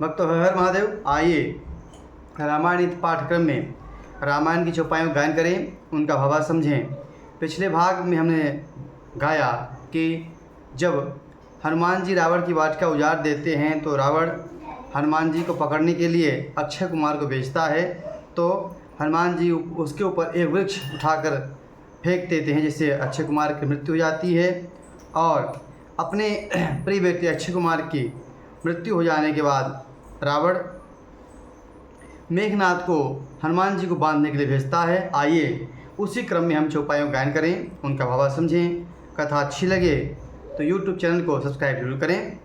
भक्तों, हर हर महादेव। आइए रामायण पाठ्यक्रम में रामायण की चौपाइयों का गायन करें, उनका भावार्थ समझें। पिछले भाग में हमने गाया कि जब हनुमान जी रावण की वाटिका उजाड़ देते हैं तो रावण हनुमान जी को पकड़ने के लिए अक्षय कुमार को भेजता है। तो हनुमान जी उसके ऊपर एक वृक्ष उठाकर फेंक देते हैं, जिससे अक्षय कुमार की मृत्यु हो जाती है। और अपने प्रिय व्यक्ति अक्षय कुमार की मृत्यु हो जाने के बाद रावण मेघनाद को हनुमान जी को बांधने के लिए भेजता है। आइए उसी क्रम में हम चौपाइयों गायन करें, उनका भावार्थ समझें। कथा अच्छी लगे तो YouTube चैनल को सब्सक्राइब जरूर करें।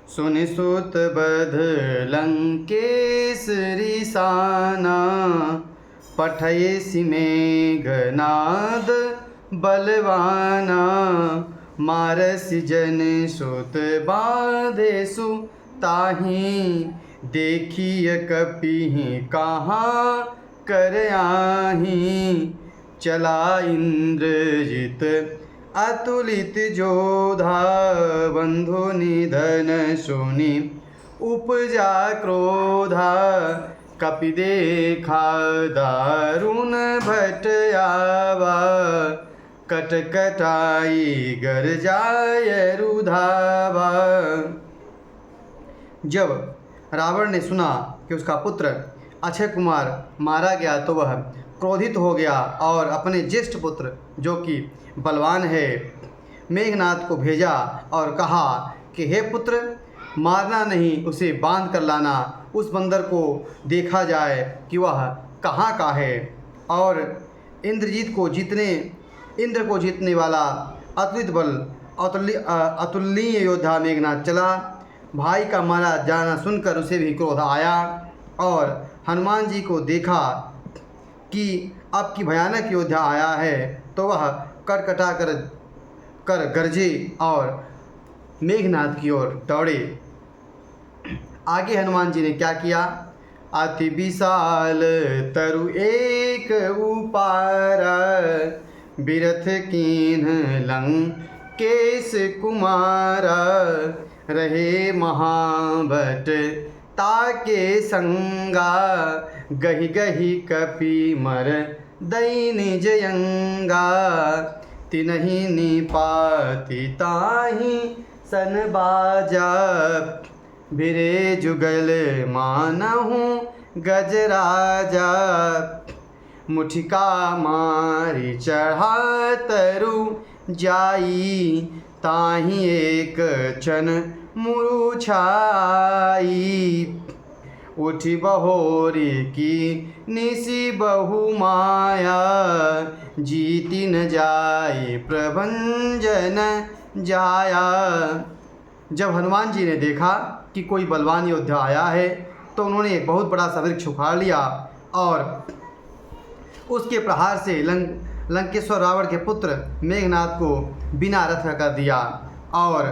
सुनि सुत बध लंकेसरी साना, पठयसि मेघनाद बलवाना। मारसि जन सुत बाधेसु ताहि, देखिय कपिहि कहाँ कर आहि। चला इंद्रजित अतुलित जोधा, बंधु निधन सुनि उपजा क्रोधा। कपि देखा दारुण भट आवा, कटकटाई गरजाय रुधावा। जब रावण ने सुना कि उसका पुत्र अक्षय कुमार मारा गया तो वह क्रोधित हो गया और अपने ज्येष्ठ पुत्र जो कि बलवान है मेघनाद को भेजा और कहा कि हे पुत्र, मारना नहीं, उसे बांध कर लाना। उस बंदर को देखा जाए कि वह कहाँ का है। और इंद्र को जीतने वाला अतुलित बल अतुलनीय योद्धा मेघनाद चला। भाई का मारा जाना सुनकर उसे भी क्रोध आया और हनुमान जी को देखा कि अब की भयानक योद्धा आया है तो वह कटकटा कर गरजे और मेघनाद की ओर दौड़े। आगे हनुमान जी ने क्या किया? अति विशाल तरु एक उपारा, बिरथ कीन्ह लंकेश कुमारा। रहे महाभट ताके संगा, गहि गहि कपि मर दई निज यंगा। तिनहि निपाति ताहि सन बाजा, भिरे जुगल मानहु गजराजा। मुठिका मारी चढ़ा तरु जाई, ताहि एक क्षण मूर्छाई। उठि बहोरी की निसी बहु माया, जीति न जाए प्रभंजन जाया। जब हनुमान जी ने देखा कि कोई बलवान योद्धा आया है तो उन्होंने एक बहुत बड़ा सा वृक्ष उखाड़ लिया और उसके प्रहार से लंकेश्वर रावण के पुत्र मेघनाद को बिना रथ का कर दिया और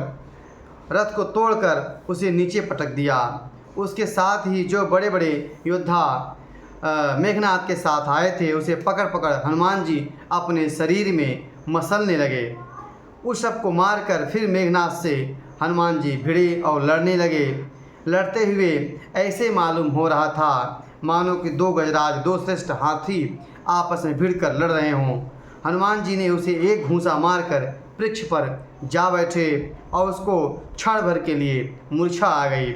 रथ को तोड़कर उसे नीचे पटक दिया। उसके साथ ही जो बड़े बड़े योद्धा मेघनाद के साथ आए थे उसे पकड़ पकड़ हनुमान जी अपने शरीर में मसलने लगे। उस सब को मारकर फिर मेघनाद से हनुमान जी भिड़े और लड़ने लगे। लड़ते हुए ऐसे मालूम हो रहा था मानो कि दो गजराज, दो श्रेष्ठ हाथी आपस में भिड़कर लड़ रहे हों। हनुमान जी ने उसे एक घूंसा मारकर वृक्ष पर जा बैठे और उसको क्षण भर के लिए मूर्छा आ गई।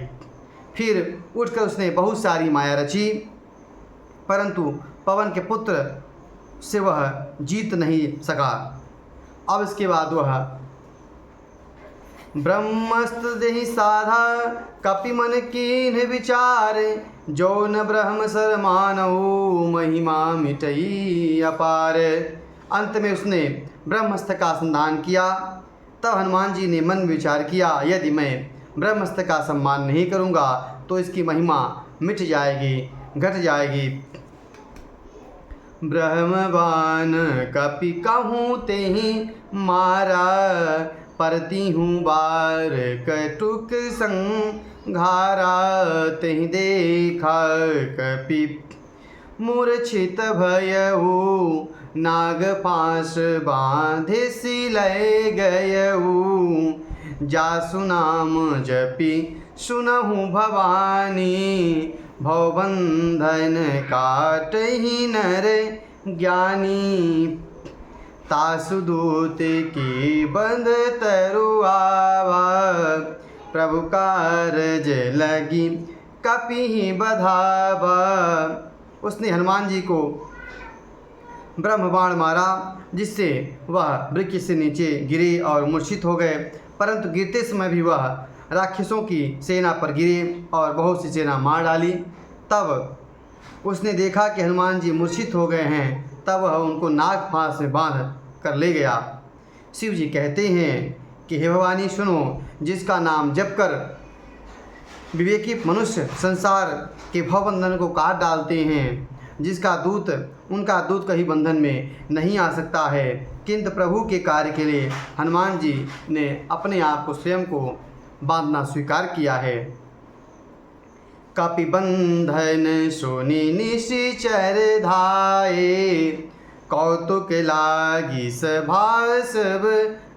फिर उठकर उसने बहुत सारी माया रची, परंतु पवन के पुत्र से वह जीत नहीं सका। अब इसके बाद वह ब्रह्मस्त्र देहि साधा, कपि मन कीन्ह विचार। जो न ब्रह्म सर मानऊ, महिमा मिटई अपार। अंत में उसने ब्रह्मस्त्र का संधान किया। तब हनुमान जी ने मन विचार किया, यदि मैं ब्रह्मस्त्र का सम्मान नहीं करूँगा तो इसकी महिमा मिट जाएगी, घट जाएगी। ब्रह्मवान कपि कहूँ तेहि मारा, परती हूँ बार कटुक संघारा। तेहि देखा कपि मूर्छित भयऊ, नाग पाश बांधे सिलय गयऊ। जासु नाम जपि सुनहु भवानी। भवबंधन काटहि नर ज्ञानी। तासु दूत की बंध तरुआवा। प्रभु कारज लगी कपि बधावा। उसने हनुमान जी को ब्रह्म बाण मारा, जिससे वह वृक्ष से नीचे गिरे और मूर्छित हो गए। परंतु गिरते समय भी वह राक्षसों की सेना पर गिरे और बहुत सी सेना मार डाली। तब उसने देखा कि हनुमान जी मूर्छित हो गए हैं, तब वह उनको नाग फांस में बांध कर ले गया। शिव जी कहते हैं कि हे भवानी सुनो, जिसका नाम जप कर विवेकी मनुष्य संसार के भवबंधन को काट डालते हैं, जिसका दूत उनका दूत कहीं बंधन में नहीं आ सकता है। किंतु प्रभु के कार्य के लिए हनुमान जी ने अपने आप को स्वयं को बांधना स्वीकार किया है। कपि बंधन सोनी निशिचर धाये। कौतुक लागी सभा सब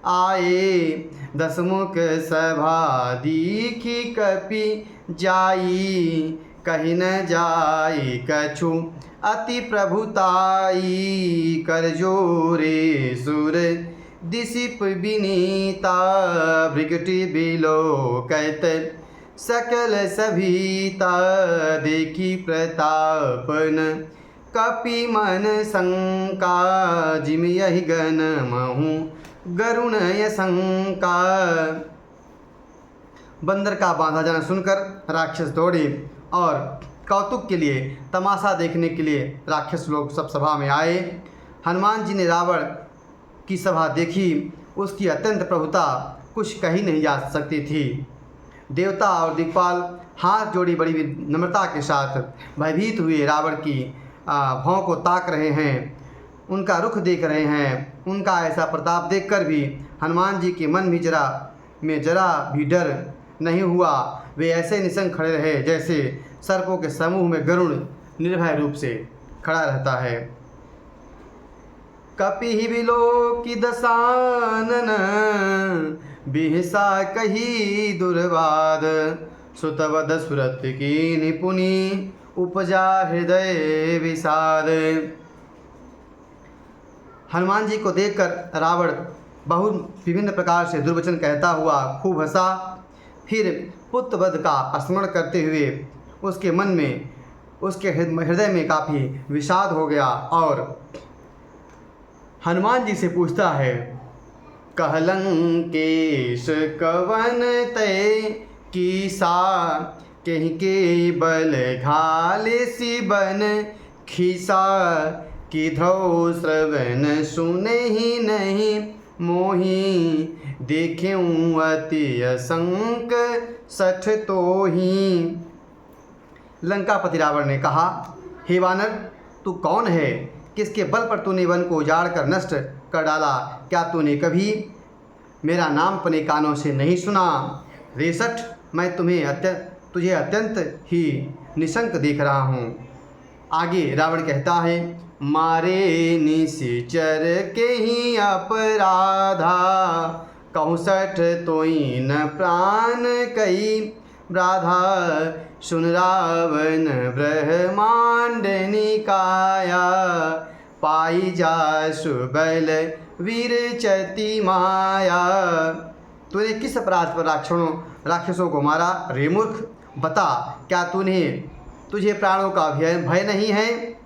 आए। दसमुख सभा दीखी कपि जाई। कहीं न जाई कछु अति प्रभुताई। कर जोरे सुर दिशिप विनीता। भृगुटि बिलोकत सकल सभीता। देखी प्रतापन कपि मन शंका। जिम यही गण महु गरुण शंका। बंदर का बांधा जाना सुनकर राक्षस दौड़े और कौतुक के लिए, तमाशा देखने के लिए राक्षस लोग सब सभा में आए। हनुमान जी ने रावण की सभा देखी। उसकी अत्यंत प्रभुता कुछ कही नहीं जा सकती थी। देवता और दिक्पाल हाथ जोड़ी बड़ी नम्रता के साथ भयभीत हुए रावण की भौं को ताक रहे हैं, उनका रुख देख रहे हैं। उनका ऐसा प्रताप देखकर भी हनुमान जी के मन में जरा भी डर नहीं हुआ। वे ऐसे निशंक खड़े रहे जैसे सर्पों के समूह में गरुड़ निर्भय रूप से खड़ा रहता है। कपि बिलोकि दशानन। बिहसा कही दुर्वाद। सुतवद सुरत की निपुणी। उपजा हृदय विषाद। हनुमान जी को देखकर रावण बहुत विभिन्न प्रकार से दुर्वचन कहता हुआ खूब हंसा। फिर पुत्रवध का स्मरण करते हुए उसके मन में, उसके हृदय में काफ़ी विषाद हो गया और हनुमान जी से पूछता है, कहलंकेश कवन तय कीसा। कहीं के बल घाले सिबन खीसा। किधौ श्रवण सुने ही नहीं मोही। देखें अति असंक सठ तो ही। लंकापति रावण ने कहा, हे वानर, तू कौन है? किसके बल पर तूने वन को उजाड़ कर नष्ट कर डाला? क्या तूने कभी मेरा नाम अपने कानों से नहीं सुना? रेसठ, मैं तुझे अत्यंत ही निशंक देख रहा हूँ। आगे रावण कहता है, मारे निशिचर के ही अपराधा। कहूँ सठ तोई न प्राण कई राधा। सुन रावण ब्रह्मांड निकाया। पाई जासु बल वीर चति माया। तूने किस अपराध पर राक्षसों को मारा? रे मूर्ख, बता, क्या तुझे प्राणों का भय नहीं है?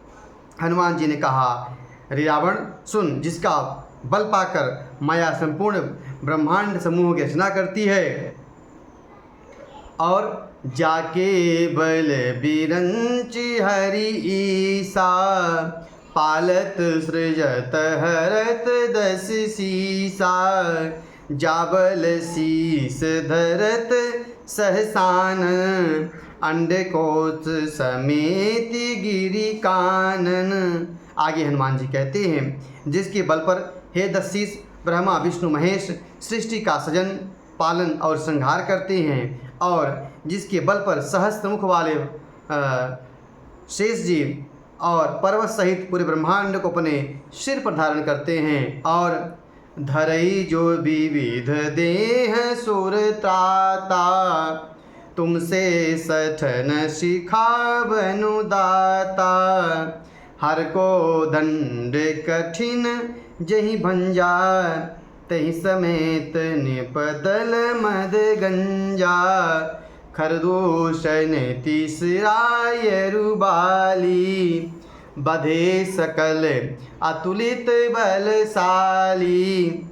हनुमान जी ने कहा, रे रावण सुन, जिसका बल पाकर माया संपूर्ण ब्रह्मांड समूह की रचना करती है और जाके बल बिरंच हरि ईसा। पालत सृजत हरत दस सीसा। जाबल शीस धरत सहसान। अंडकोश समेत गिरि कानन। आगे हनुमान जी कहते हैं, जिसके बल पर हे दशीष ब्रह्मा विष्णु महेश सृष्टि का सजन, पालन और संहार करते हैं और जिसके बल पर सहस्त्र मुख वाले शेष जी और पर्वत सहित पूरे ब्रह्मांड को अपने सिर पर धारण करते हैं और धरई जो विविध देह सुर त्राता, तुमसे सठन सिखावनु दाता। हर को दंड कठिन जहि भंजा, तहि समेत निपदल मद गंजा। खरदूषण तीसराय रुबाली, बधे सकल अतुलित बलशाली।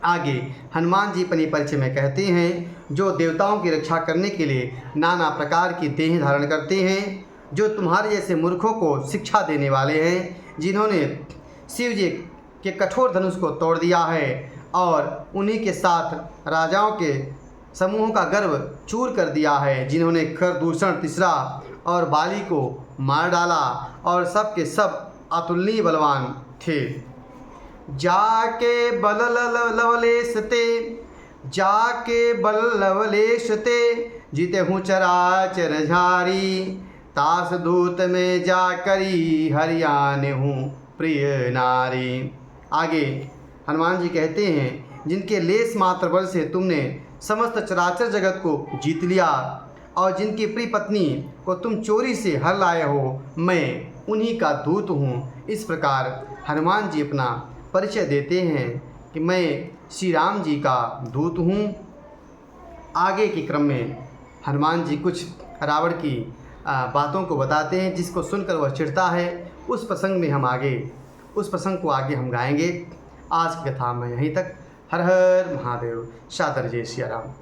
आगे हनुमान जी अपने परिचय में कहते हैं, जो देवताओं की रक्षा करने के लिए नाना प्रकार की देह धारण करते हैं, जो तुम्हारे जैसे मूर्खों को शिक्षा देने वाले हैं, जिन्होंने शिव जी के कठोर धनुष को तोड़ दिया है और उन्हीं के साथ राजाओं के समूहों का गर्व चूर कर दिया है, जिन्होंने खरदूषण तीसरा और बाली को मार डाला और सब के सब अतुलनीय बलवान थे। जाके बल लवलेश ते, जाके बल लवलेश ते, जीते हूँ चराचर झारी। तास दूत में जा करी, हरियाण हूँ प्रिय नारी। आगे हनुमान जी कहते हैं, जिनके लेस मात्र बल से तुमने समस्त चराचर जगत को जीत लिया और जिनकी प्रिय पत्नी को तुम चोरी से हर लाए हो, मैं उन्हीं का दूत हूँ। इस प्रकार हनुमान जी अपना परिचय देते हैं कि मैं श्री राम जी का दूत हूँ। आगे के क्रम में हनुमान जी कुछ रावण की बातों को बताते हैं, जिसको सुनकर वह चिढ़ता है। उस प्रसंग को आगे हम गाएंगे। आज की कथा में यहीं तक। हर हर महादेव। सादर जय सिया राम।